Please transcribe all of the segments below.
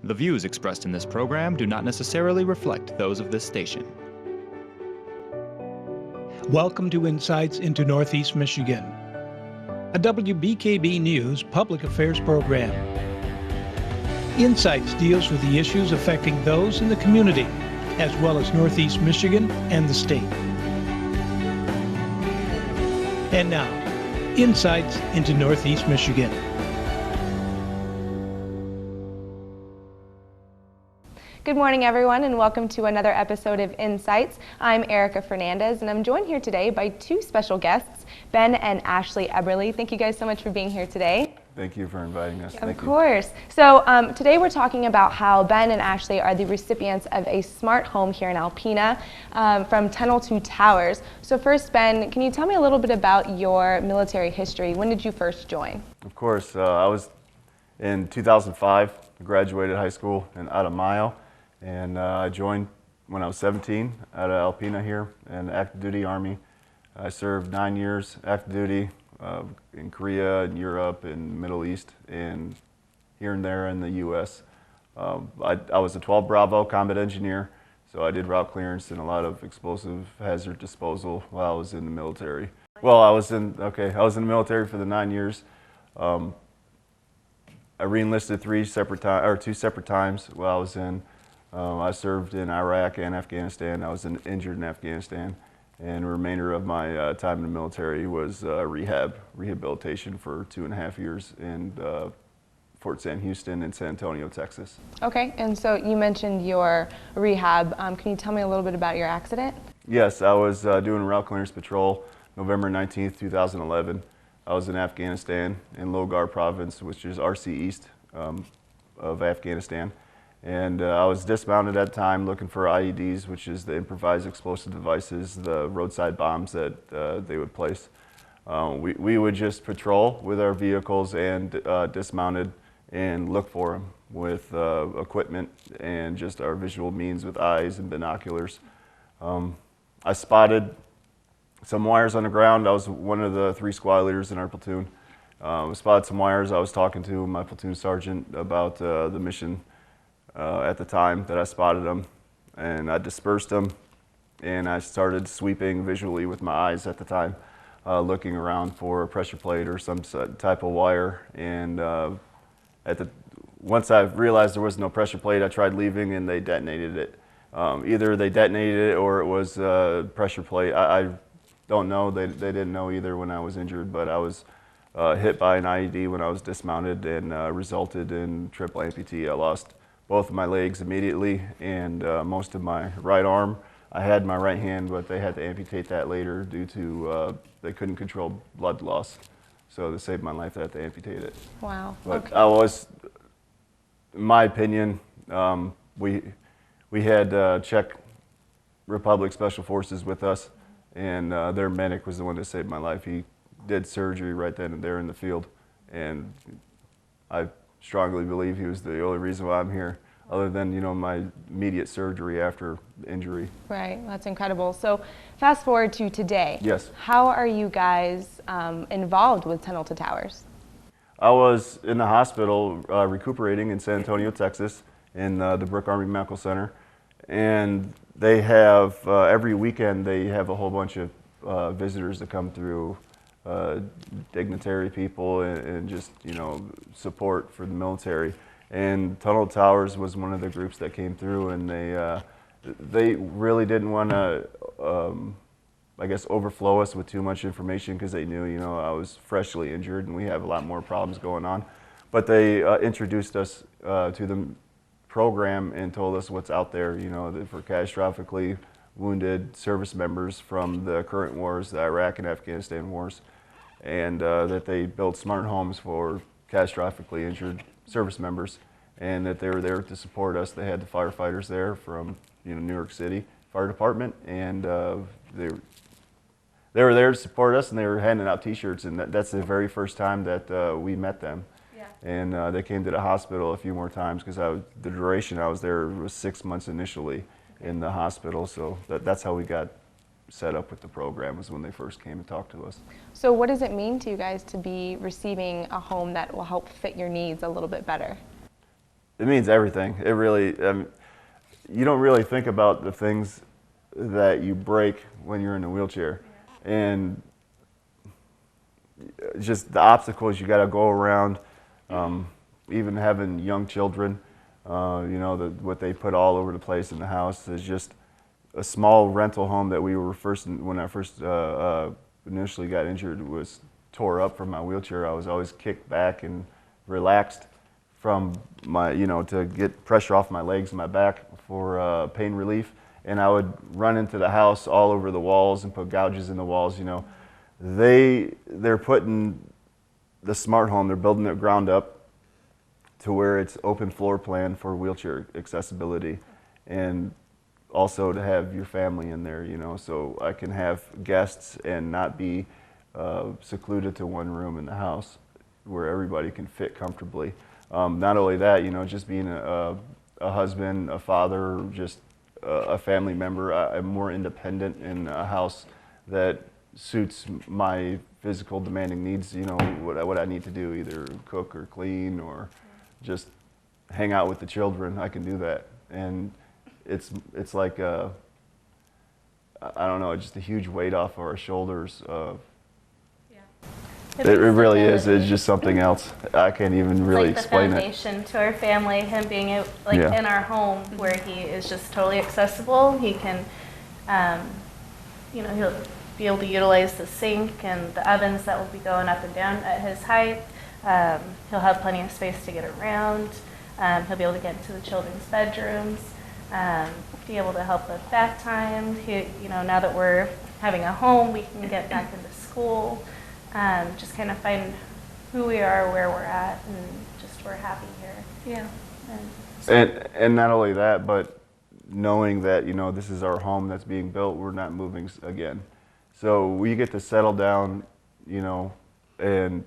The views expressed in this program do not necessarily reflect those of this station. Welcome to Insights into Northeast Michigan, a WBKB News public affairs program. Insights deals with the issues affecting those in the community, as well as Northeast Michigan and the state. And now, Insights into Northeast Michigan. Good morning, everyone, and welcome to another episode of Insights. I'm Erica Fernandez, and I'm joined here today by two special guests, Ben and Ashley Eberly. Thank you guys so much for being here today. Thank you for inviting us. Of course. So today we're talking about how Ben and Ashley are the recipients of a smart home here in Alpena from Tunnel to Towers. So first, Ben, can you tell me a little bit about your military history? When did you first join? Of course. I was in 2005, graduated high school out of Mayo, and I joined when I was 17 out of Alpena here in active duty Army. I served 9 years active duty in Korea and Europe and Middle East and here and there in the U.S. I was a 12 Bravo combat engineer, so I did route clearance and a lot of explosive hazard disposal while I was in the military. Well, I was in the military for the 9 years. I re-enlisted two separate times while I was in. I served in Iraq and Afghanistan. I was injured in Afghanistan. And the remainder of my time in the military was rehabilitation for 2.5 years in Fort Sam Houston and San Antonio, Texas. Okay, and so you mentioned your rehab. Can you tell me a little bit about your accident? Yes, I was doing a route clearance patrol November 19th, 2011. I was in Afghanistan in Logar province, which is RC East of Afghanistan. And I was dismounted at the time looking for IEDs, which is the improvised explosive devices, the roadside bombs that they would place. We would just patrol with our vehicles and dismounted and look for them with equipment and just our visual means with eyes and binoculars. I spotted some wires on the ground. I was one of the 3 squad leaders in our platoon. I spotted some wires. I was talking to my platoon sergeant about the mission at the time that I spotted them, and I dispersed them, and I started sweeping visually with my eyes at the time, looking around for a pressure plate or some type of wire. And once I realized there was no pressure plate, I tried leaving, and they detonated it. Either they detonated it or it was a pressure plate. I don't know. They didn't know either when I was injured, but I was hit by an IED when I was dismounted and resulted in triple amputee. I lost both of my legs immediately and most of my right arm. I had my right hand, but they had to amputate that later due to they couldn't control blood loss. So to save my life, they had to amputate it. Wow. But okay. I was, in my opinion, we had Czech Republic Special Forces with us, and their medic was the one that saved my life. He did surgery right then and there in the field, and I strongly believe he was the only reason why I'm here, other than, my immediate surgery after injury. Right, that's incredible. So fast forward to today. Yes. How are you guys involved with Tunnel to Towers? I was in the hospital recuperating in San Antonio, Texas, in the Brooke Army Medical Center. And they have, every weekend, they have a whole bunch of visitors that come through, dignitary people and just, support for the military. And Tunnel to Towers was one of the groups that came through, and they really didn't want to, overflow us with too much information because they knew, I was freshly injured and we have a lot more problems going on. But they introduced us to the program and told us what's out there, for catastrophically wounded service members from the current wars, the Iraq and Afghanistan wars, and that they built smart homes for catastrophically injured service members, and that they were there to support us. They had the firefighters there from New York City Fire Department, and they were there to support us, and they were handing out T-shirts, and that's the very first time that we met them. Yeah. And they came to the hospital a few more times because the duration I was there was 6 months initially in the hospital, so that's how we got set up with the program, was when they first came and talked to us. So what does it mean to you guys to be receiving a home that will help fit your needs a little bit better? It means everything. It really, you don't really think about the things that you break when you're in a wheelchair. And just the obstacles you got to go around, even having young children, you know, what they put all over the place in the house is just a small rental home that we were when I first initially got injured was tore up from my wheelchair. I was always kicked back and relaxed from my, you know, to get pressure off my legs and my back for pain relief. And I would run into the house all over the walls and put gouges in the walls, you know. They're putting the smart home, they're building it ground up to where it's open floor plan for wheelchair accessibility. And also to have your family in there, you know, so I can have guests and not be secluded to one room in the house where everybody can fit comfortably. Not only that, you know, just being a husband, a father, just a family member, I'm more independent in a house that suits my physical demanding needs, you know, what I need to do, either cook or clean or just hang out with the children. I can do that. And it's like I don't know, just a huge weight off our shoulders. It really is. It's just something else. I can't even really explain it. It's like the foundation to our family. Him being in our home where he is just totally accessible. He can, you know, he'll be able to utilize the sink and the ovens that will be going up and down at his height. He'll have plenty of space to get around. He'll be able to get into the children's bedrooms. Be able to help with bath time. You know, now that we're having a home, we can get back into school. Just kind of find who we are, where we're at, and just we're happy here. Yeah. And not only that, but knowing that, you know, this is our home that's being built, we're not moving again. So we get to settle down, you know, and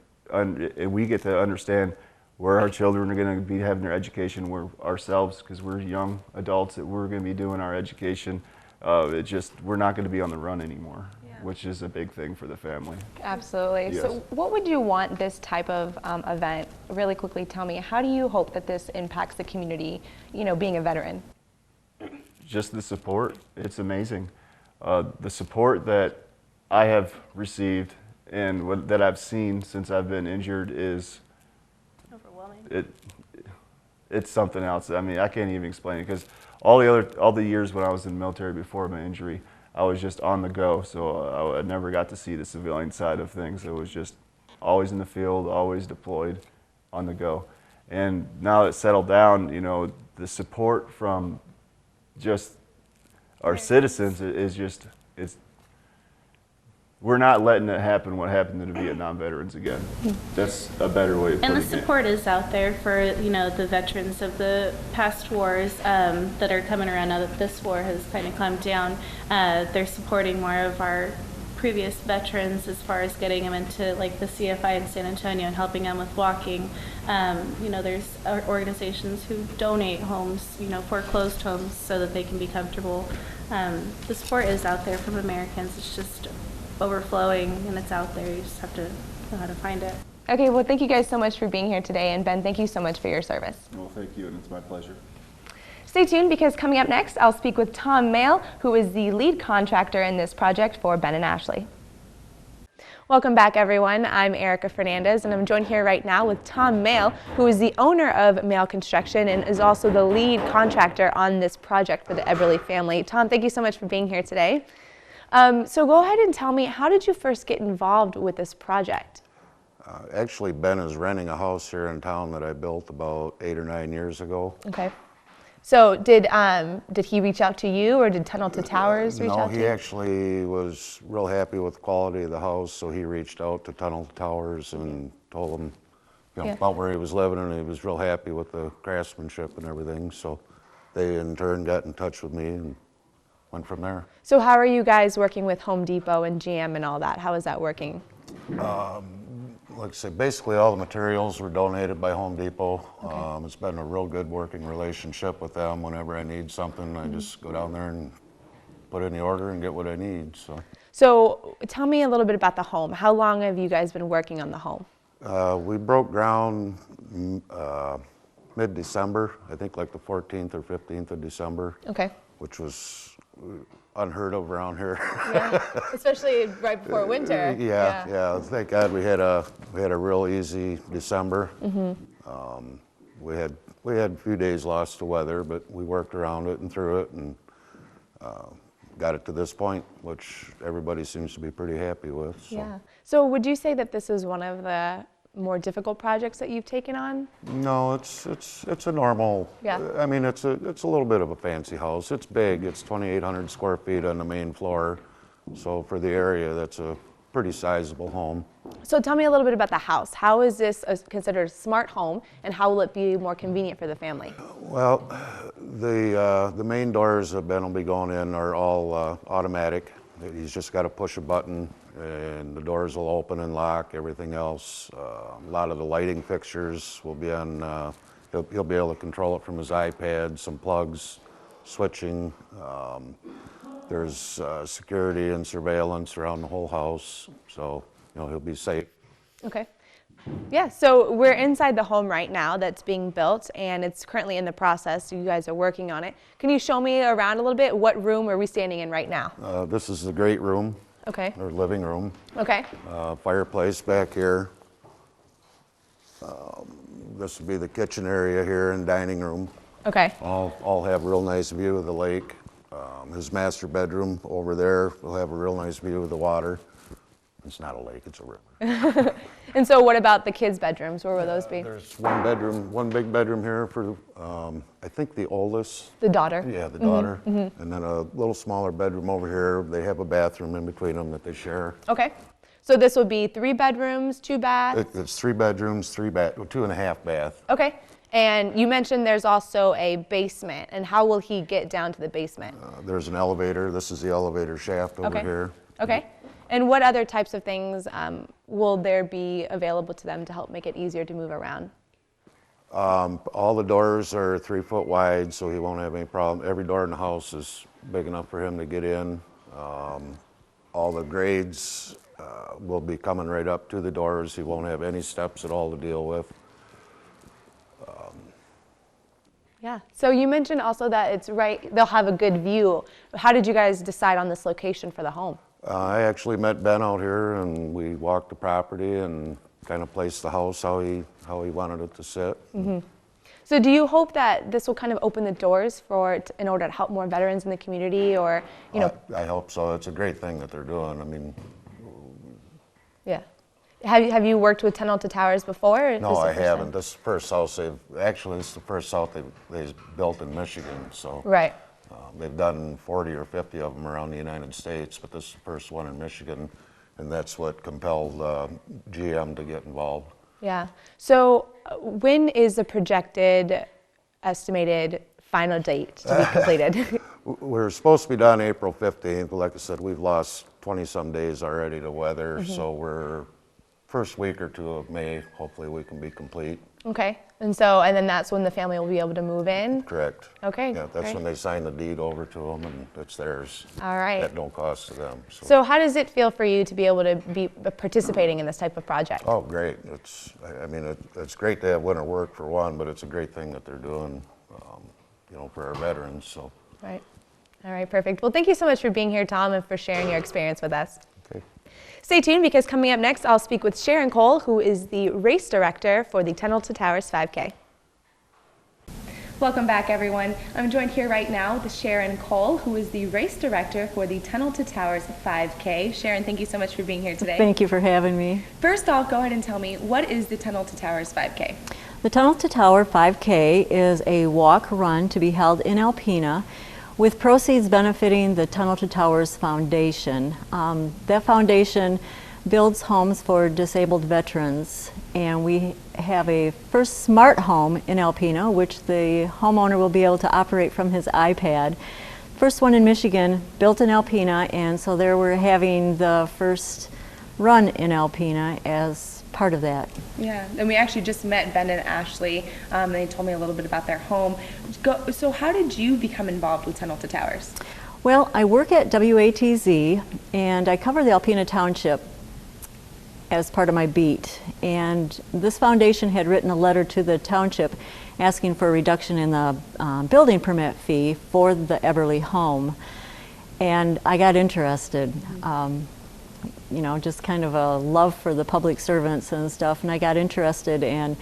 we get to understand where our children are going to be having their education, where ourselves, because we're young adults, that we're going to be doing our education. We're not going to be on the run anymore, which is a big thing for the family. Absolutely. Yes. So what would you want this type of event, really quickly tell me, how do you hope that this impacts the community, you know, being a veteran? Just the support, it's amazing. The support that I have received and that I've seen since I've been injured is overwhelming. It's something else. I mean, I can't even explain it, because all the years when I was in the military before my injury, I was just on the go, so I never got to see the civilian side of things. It was just always in the field, always deployed, on the go. And now it's settled down, you know, the support from just our citizens is just, we're not letting it happen what happened to the Vietnam veterans again. That's a better way of putting it. And the support is out there for, you know, the veterans of the past wars that are coming around now that this war has kind of calmed down. They're supporting more of our previous veterans as far as getting them into like the CFI in San Antonio and helping them with walking. You know, there's organizations who donate homes, you know, foreclosed homes so that they can be comfortable. The support is out there from Americans. It's just overflowing, and it's out there. You just have to know how to find it. Okay, well, thank you guys so much for being here today, and Ben, thank you so much for your service. Well, thank you, and it's my pleasure. Stay tuned, because coming up next, I'll speak with Tom Mayle, who is the lead contractor in this project for Ben and Ashley. Welcome back, everyone. I'm Erica Fernandez, and I'm joined here right now with Tom Mayle, who is the owner of Mayle Construction and is also the lead contractor on this project for the Eberly family. Tom, thank you so much for being here today. So go ahead and tell me, how did you first get involved with this project? Actually, Ben is renting a house here in town that I built about 8 or 9 years ago. Okay. So did he reach out to you, or did Tunnel to Towers reach out to you? No, he actually was real happy with the quality of the house, so he reached out to Tunnel to Towers and told him, you know, about where he was living, and he was real happy with the craftsmanship and everything. So they in turn got in touch with me and went from there. So how are you guys working with Home Depot and GM and all that? How is that working? Like I say, basically all the materials were donated by Home Depot. Okay. It's been a real good working relationship with them. Whenever I need something, I just go down there and put in the order and get what I need. So tell me a little bit about the home. How long have you guys been working on the home? We broke ground mid-December, I think like the 14th or 15th of December, Okay. which was unheard of around here. Yeah. Especially right before winter. Yeah. Thank God we had a real easy December. We had a few days lost to weather, but we worked around it and through it, and got it to this point, which everybody seems to be pretty happy with. So. Yeah. So would you say that this is one of the more difficult projects that you've taken on? No, it's a normal. Yeah. I mean, it's a little bit of a fancy house. It's big. It's 2,800 square feet on the main floor. So for the area, that's a pretty sizable home. So tell me a little bit about the house. How is this considered a smart home, and how will it be more convenient for the family? Well, the main doors that Ben will be going in are all automatic. He's just got to push a button, and the doors will open and lock. Everything else, a lot of the lighting fixtures will be on. He'll be able to control it from his iPad. Some plugs, switching. There's security and surveillance around the whole house, so he'll be safe. Okay. Yeah, so we're inside the home right now that's being built, and it's currently in the process. So you guys are working on it. Can you show me around a little bit? What room are we standing in right now? This is the great room, Okay. or living room. Okay. Fireplace back here. This would be the kitchen area here and dining room. Okay. All have a real nice view of the lake. His master bedroom over there will have a real nice view of the water. It's not a lake, it's a river. And so what about the kids' bedrooms? Where will those be? There's one big bedroom here for, I think the oldest. The daughter? Yeah, the daughter. And then a little smaller bedroom over here. They have a bathroom in between them that they share. Okay. So this would be 3 bedrooms, 2 baths? It's 3 bedrooms, 2.5 bath. Okay. And you mentioned there's also a basement. And how will he get down to the basement? There's an elevator. This is the elevator shaft over here. Okay. And what other types of things will there be available to them to help make it easier to move around? All the doors are 3 foot wide, so he won't have any problem. Every door in the house is big enough for him to get in. All the grades will be coming right up to the doors. He won't have any steps at all to deal with. Yeah. So you mentioned also that it's right, they'll have a good view. How did you guys decide on this location for the home? I actually met Ben out here, and we walked the property and kind of placed the house how he wanted it to sit. So do you hope that this will kind of open the doors in order to help more veterans in the community, or I hope so. It's a great thing that they're doing. I mean, yeah. Have you worked with Tunnel to Towers before? Or no, this is I the first haven't. time? This is the first house this is the first house they've built in Michigan. So Right. they've done 40 or 50 of them around the United States, but this is the first one in Michigan, and that's what compelled GM to get involved. Yeah. So when is the projected estimated final date to be completed? We're supposed to be done April 15th, but like I said, we've lost 20-some days already to weather, so we're first week or 2 of May, hopefully we can be complete. Okay. And then that's when the family will be able to move in? Correct. Okay. Yeah, that's great. when they sign the deed over to them, and it's theirs. All right. At no cost to them. So how does it feel for you to be able to be participating in this type of project? Oh, great. It's great to have winter work for one, but it's a great thing that they're doing, for our veterans. So. Right. All right, perfect. Well, thank you so much for being here, Tom, and for sharing your experience with us. Okay. Stay tuned, because coming up next, I'll speak with Sharon Cole, who is the race director for the Tunnel to Towers 5K. Welcome back, everyone. I'm joined here right now with Sharon Cole, who is the race director for the Tunnel to Towers 5K. Sharon, thank you so much for being here today. Thank you for having me. First off, go ahead and tell me, what is the Tunnel to Towers 5K? The Tunnel to Tower 5K is a walk-run to be held in Alpena, with proceeds benefiting the Tunnel to Towers Foundation. That foundation builds homes for disabled veterans, and we have a first smart home in Alpena, which the homeowner will be able to operate from his iPad. First one in Michigan, built in Alpena, and so there we're having the first run in Alpena as part of that. Yeah, and we actually just met Ben and Ashley. They told me a little bit about their home. So how did you become involved with Tunnel to Towers? Well, I work at WATZ, and I cover the Alpena Township as part of my beat. And this foundation had written a letter to the township asking for a reduction in the building permit fee for the Eberly home. And I got interested. You know, just kind of a love for the public servants and stuff, and I got interested, and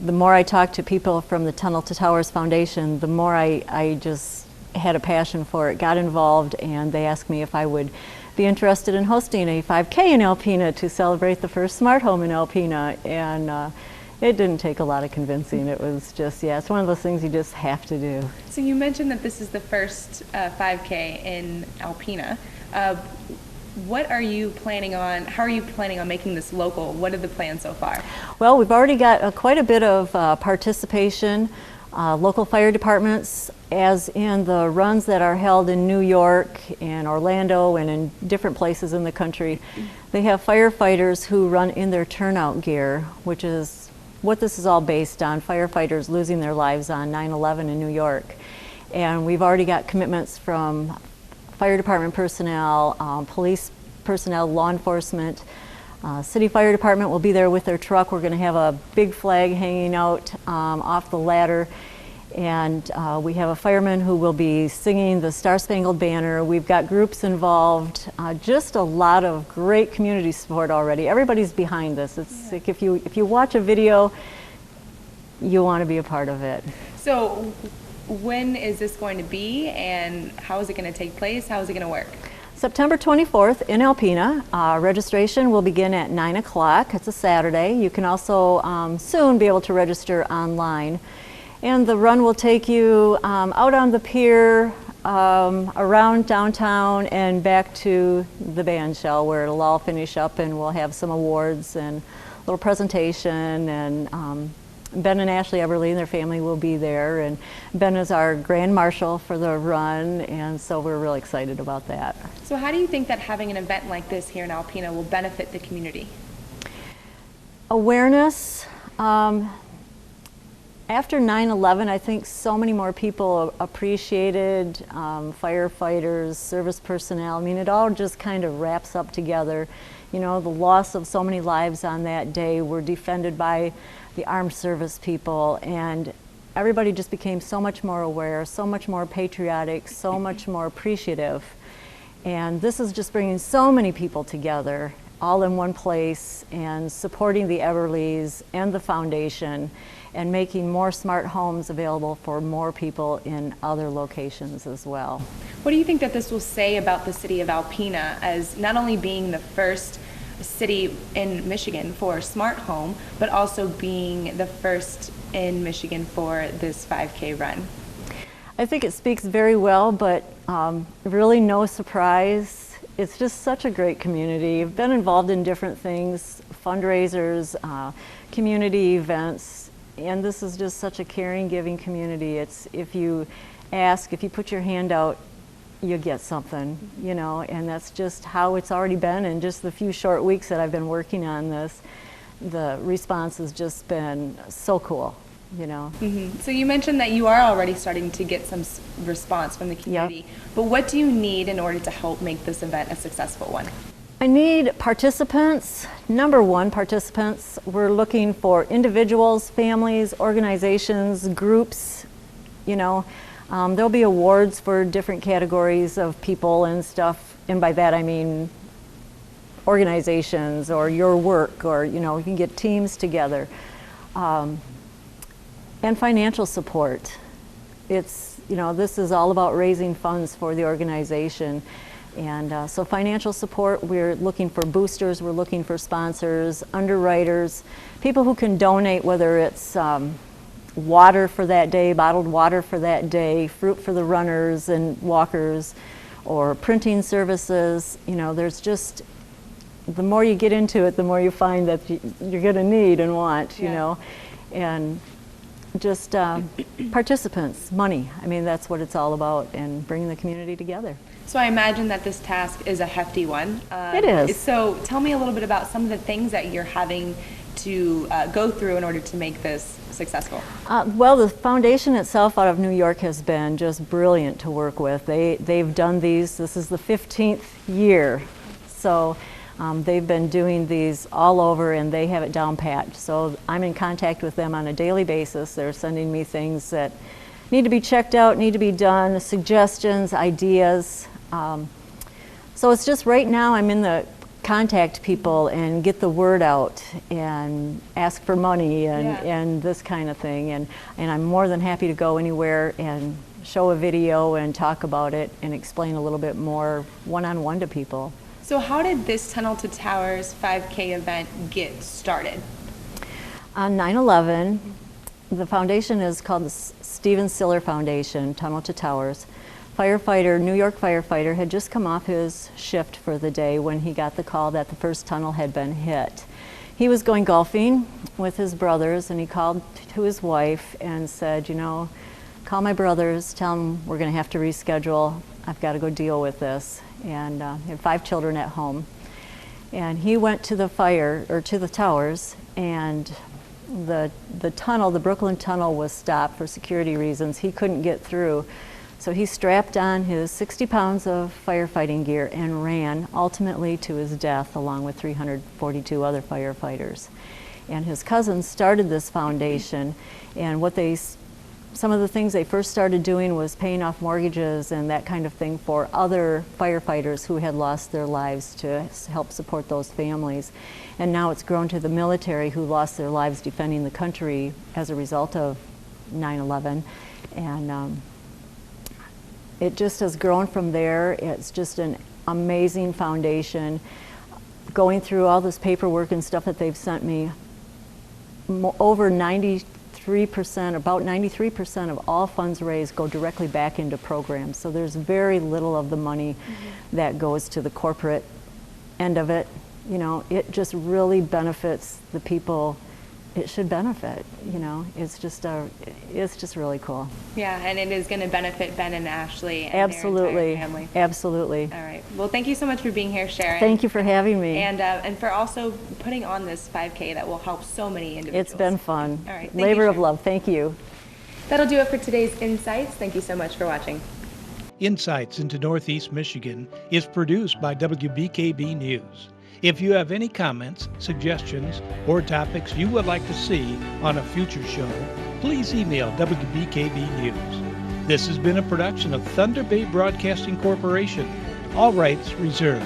the more I talked to people from the Tunnel to Towers Foundation, the more I just had a passion for it, got involved, and they asked me if I would be interested in hosting a 5K in Alpena to celebrate the first smart home in Alpena, and it didn't take a lot of convincing. It was just, yeah, it's one of those things you just have to do. So you mentioned that this is the first 5K in Alpena. What are you planning on, how are you planning on making this local? What are the plans so far? Well, we've already got quite a bit of participation. Local fire departments, as in the runs that are held in New York and Orlando and in different places in the country, they have firefighters who run in their turnout gear, which is what this is all based on, firefighters losing their lives on 9/11 in New York. And we've already got commitments from fire department personnel, police personnel, law enforcement. City Fire Department will be there with their truck. We're going to have a big flag hanging out off the ladder. And we have a fireman who will be singing the Star Spangled Banner. We've got groups involved, just a lot of great community support already. Everybody's behind this. It's like if you watch a video, you want to be a part of it. So when is this going to be, and how is it going to take place? How is it going to work? September 24th in Alpena. Registration will begin at 9 o'clock. It's a Saturday. You can also soon be able to register online. And the run will take you out on the pier, around downtown, and back to the band shell where it'll all finish up, and we'll have some awards and a little presentation, and Ben and Ashley Eberly and their family will be there, and Ben is our Grand Marshal for the run, and so we're really excited about that. So how do you think that having an event like this here in Alpena will benefit the community? Awareness. After 9/11, I think so many more people appreciated firefighters, service personnel. I mean, it all just kind of wraps up together. You know, the loss of so many lives on that day were defended by the armed service people, and everybody just became so much more aware, so much more patriotic, so much more appreciative. And this is just bringing so many people together all in one place and supporting the Eberlys and the foundation and making more smart homes available for more people in other locations as well. What do you think that this will say about the city of Alpena as not only being the first city in Michigan for smart home, but also being the first in Michigan for this 5K run? I think it speaks very well, but really no surprise. It's just such a great community. I've been involved in different things, fundraisers, community events, and this is just such a caring, giving community. It's if you ask, if you put your hand out, you get something, you know, and that's just how it's already been in just the few short weeks that I've been working on this. The response has just been so cool, you know. Mm-hmm. So you mentioned that you are already starting to get some response from the community, but what do you need in order to help make this event a successful one? I need participants. Number one, participants. We're looking for individuals, families, organizations, groups, you know. There'll be awards for different categories of people and stuff, and by that I mean organizations or your work, or you know, you can get teams together. And financial support. It's, you know, this is all about raising funds for the organization. And so financial support, we're looking for boosters, we're looking for sponsors, underwriters, people who can donate, whether it's water for that day, bottled water for that day, fruit for the runners and walkers, or printing services. You know, there's just, the more you get into it, the more you find that you're going to need and want, you know. And just participants, money. I mean, that's what it's all about, and bringing the community together. So I imagine that this task is a hefty one. It is. So tell me a little bit about some of the things that you're having to go through in order to make this successful. Well, the foundation itself out of New York has been just brilliant to work with. They've done these, this is the 15th year. So They've been doing these all over and they have it down pat. So I'm in contact with them on a daily basis. They're sending me things that need to be checked out, need to be done, suggestions, ideas. So it's just right now I'm in the contact people and get the word out and ask for money and this kind of thing. And I'm more than happy to go anywhere and show a video and talk about it and explain a little bit more one-on-one to people. So how did this Tunnel to Towers 5K event get started? On 9/11, the foundation is called the Stephen Siller Foundation, Tunnel to Towers. New York firefighter, had just come off his shift for the day when he got the call that the first tunnel had been hit. He was going golfing with his brothers and he called to his wife and said, you know, call my brothers, tell them we're going to have to reschedule. I've got to go deal with this. And he had 5 children at home. And he went to the towers, and the tunnel, the Brooklyn Tunnel, was stopped for security reasons. He couldn't get through. So he strapped on his 60 pounds of firefighting gear and ran, ultimately to his death, along with 342 other firefighters. And his cousins started this foundation, and some of the things they first started doing was paying off mortgages and that kind of thing for other firefighters who had lost their lives to help support those families. And now it's grown to the military who lost their lives defending the country as a result of 9/11. And it just has grown from there. It's just an amazing foundation. Going through all this paperwork and stuff that they've sent me, over about 93% of all funds raised go directly back into programs. So there's very little of the money that goes to the corporate end of it. You know, it just really benefits the people it should benefit. You know, it's just really cool. Yeah, and it is going to benefit Ben and Ashley and absolutely, their entire family. Absolutely. All right. Well, thank you so much for being here, Sharon. Thank you for having me. And for also putting on this 5K that will help so many individuals. It's been fun. All right. Labor of love. Thank you. That'll do it for today's Insights. Thank you so much for watching. Insights into Northeast Michigan is produced by WBKB News. If you have any comments, suggestions, or topics you would like to see on a future show, please email WBKB News. This has been a production of Thunder Bay Broadcasting Corporation. All rights reserved.